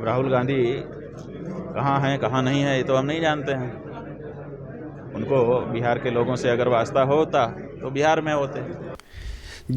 अब राहुल गांधी कहाँ हैं कहाँ नहीं है ये तो हम नहीं जानते हैं। उनको बिहार के लोगों से अगर वास्ता होता तो बिहार में होते।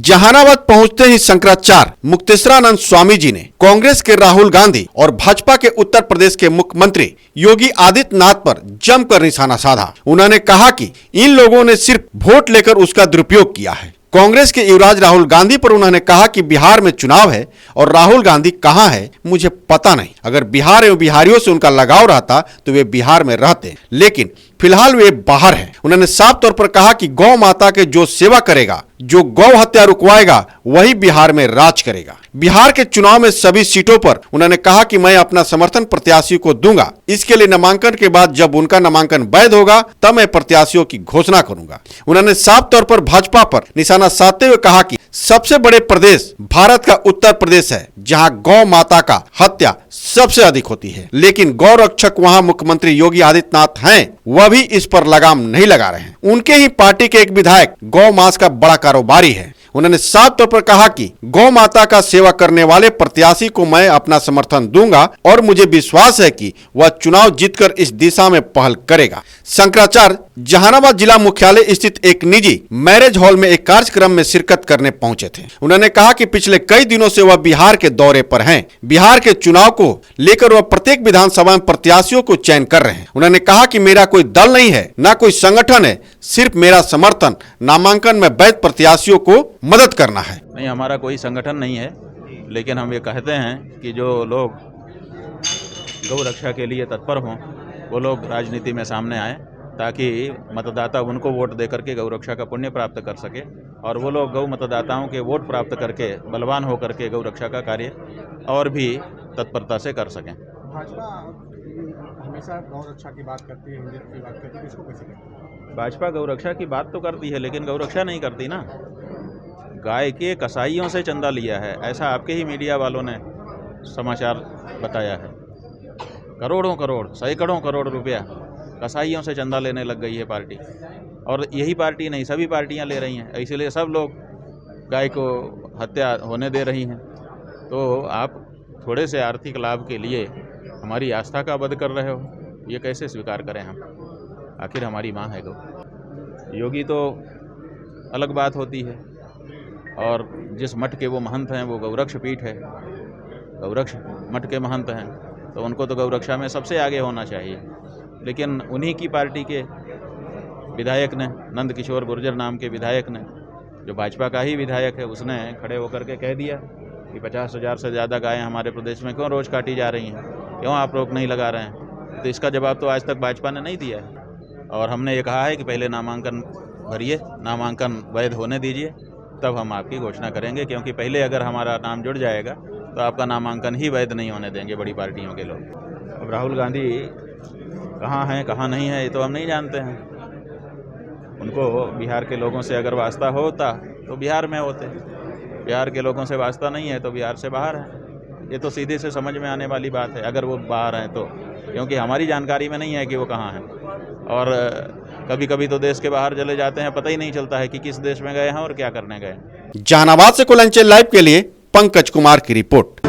जहानाबाद पहुंचते ही शंकराचार्य मुक्तेश्वरानंद स्वामी जी ने कांग्रेस के राहुल गांधी और भाजपा के उत्तर प्रदेश के मुख्यमंत्री योगी आदित्यनाथ पर जमकर निशाना साधा। उन्होंने कहा कि इन लोगों ने सिर्फ वोट लेकर उसका दुरुपयोग किया है। कांग्रेस के युवराज राहुल गांधी पर उन्होंने कहा कि बिहार में चुनाव है और राहुल गांधी कहां है मुझे पता नहीं। अगर बिहार एवं बिहारियों से उनका लगाव रहता तो वे बिहार में रहते, लेकिन फिलहाल वे बाहर हैं। उन्होंने साफ तौर पर कहा कि गौ माता के जो सेवा करेगा, जो गौ हत्या रुकवाएगा, वही बिहार में राज करेगा। बिहार के चुनाव में सभी सीटों पर उन्होंने कहा कि मैं अपना समर्थन प्रत्याशी को दूंगा। इसके लिए नामांकन के बाद जब उनका नामांकन वैध होगा तब मैं प्रत्याशियों की घोषणा करूंगा। उन्होंने साफ तौर पर भाजपा पर निशाना साधते हुए कहा कि सबसे बड़े प्रदेश भारत का उत्तर प्रदेश है, जहां गौ माता का हत्या सबसे अधिक होती है, लेकिन गौ रक्षक वहां मुख्यमंत्री योगी आदित्यनाथ हैं, वह भी इस पर लगाम नहीं लगा रहे हैं। उनके ही पार्टी के एक विधायक गौ मांस का बड़ा कारोबारी है। उन्होंने साफ तौर पर कहा कि गौ माता का सेवा करने वाले प्रत्याशी को मैं अपना समर्थन दूंगा और मुझे विश्वास है कि वह चुनाव जीतकर इस दिशा में पहल करेगा। शंकराचार्य जहानाबाद जिला मुख्यालय स्थित एक निजी मैरिज हॉल में एक कार्यक्रम में शिरकत करने पहुंचे थे। उन्होंने कहा कि पिछले कई दिनों से वह बिहार के दौरे पर हैं। बिहार के चुनाव को लेकर वह प्रत्येक विधानसभा में प्रत्याशियों को चयन कर रहे हैं। उन्होंने कहा कि मेरा कोई दल नहीं है, न कोई संगठन है, सिर्फ मेरा समर्थन नामांकन में वैध प्रत्याशियों को मदद करना है। नहीं, हमारा कोई संगठन नहीं है, लेकिन हम ये कहते हैं कि जो लोग गौ रक्षा के लिए तत्पर हों वो लोग राजनीति में सामने आए, ताकि मतदाता उनको वोट दे करके गौ रक्षा का पुण्य प्राप्त कर सके और वो लोग गौ मतदाताओं के वोट प्राप्त करके बलवान होकर के गौ रक्षा का कार्य और भी तत्परता से कर सकें। भाजपा हमेशा गौ रक्षा की बात करती है, हिंदुत्व की बात करती है, इसको कैसे कहते हैं? भाजपा गौ रक्षा की बात तो करती है लेकिन गौ रक्षा नहीं करती ना। गाय के कसाईयों से चंदा लिया है, ऐसा आपके ही मीडिया वालों ने समाचार बताया है। करोड़ों करोड़, सैकड़ों करोड़ रुपया कसाईयों से चंदा लेने लग गई है पार्टी, और यही पार्टी नहीं सभी पार्टियां ले रही हैं, इसलिए सब लोग गाय को हत्या होने दे रही हैं। तो आप थोड़े से आर्थिक लाभ के लिए हमारी आस्था का वध कर रहे हो, ये कैसे स्वीकार करें हम? आखिर हमारी माँ है गौ। योगी तो अलग बात होती है, और जिस मठ के वो महंत हैं वो गौरक्ष पीठ है, गौरक्ष मठ के महंत हैं, तो उनको तो गौरक्षा में सबसे आगे होना चाहिए। लेकिन उन्हीं की पार्टी के विधायक ने, नंद किशोर गुर्जर नाम के विधायक ने, जो भाजपा का ही विधायक है, उसने खड़े होकर के कह दिया कि 50,000 से ज़्यादा गायें हमारे प्रदेश में क्यों रोज़ काटी जा रही हैं, क्यों आप रोक नहीं लगा रहे हैं? तो इसका जवाब तो आज तक भाजपा ने नहीं दिया है। और हमने ये कहा है कि पहले नामांकन भरिए, नामांकन वैध होने दीजिए, तब हम आपकी घोषणा करेंगे, क्योंकि पहले अगर हमारा नाम जुड़ जाएगा तो आपका नामांकन ही वैध नहीं होने देंगे बड़ी पार्टियों के लोग। अब राहुल गांधी कहाँ हैं कहाँ नहीं है ये तो हम नहीं जानते हैं। उनको बिहार के लोगों से अगर वास्ता होता तो बिहार में होते, बिहार के लोगों से वास्ता नहीं है तो बिहार से बाहर है। ये तो सीधे से समझ में आने वाली बात है अगर वो बाहर हैं तो, क्योंकि हमारी जानकारी में नहीं है कि वो कहाँ हैं। और कभी कभी तो देश के बाहर चले जाते हैं, पता ही नहीं चलता है कि किस देश में गए हैं और क्या करने गए हैं। जहानाबाद से कोलंचल लाइव के लिए पंकज कुमार की रिपोर्ट।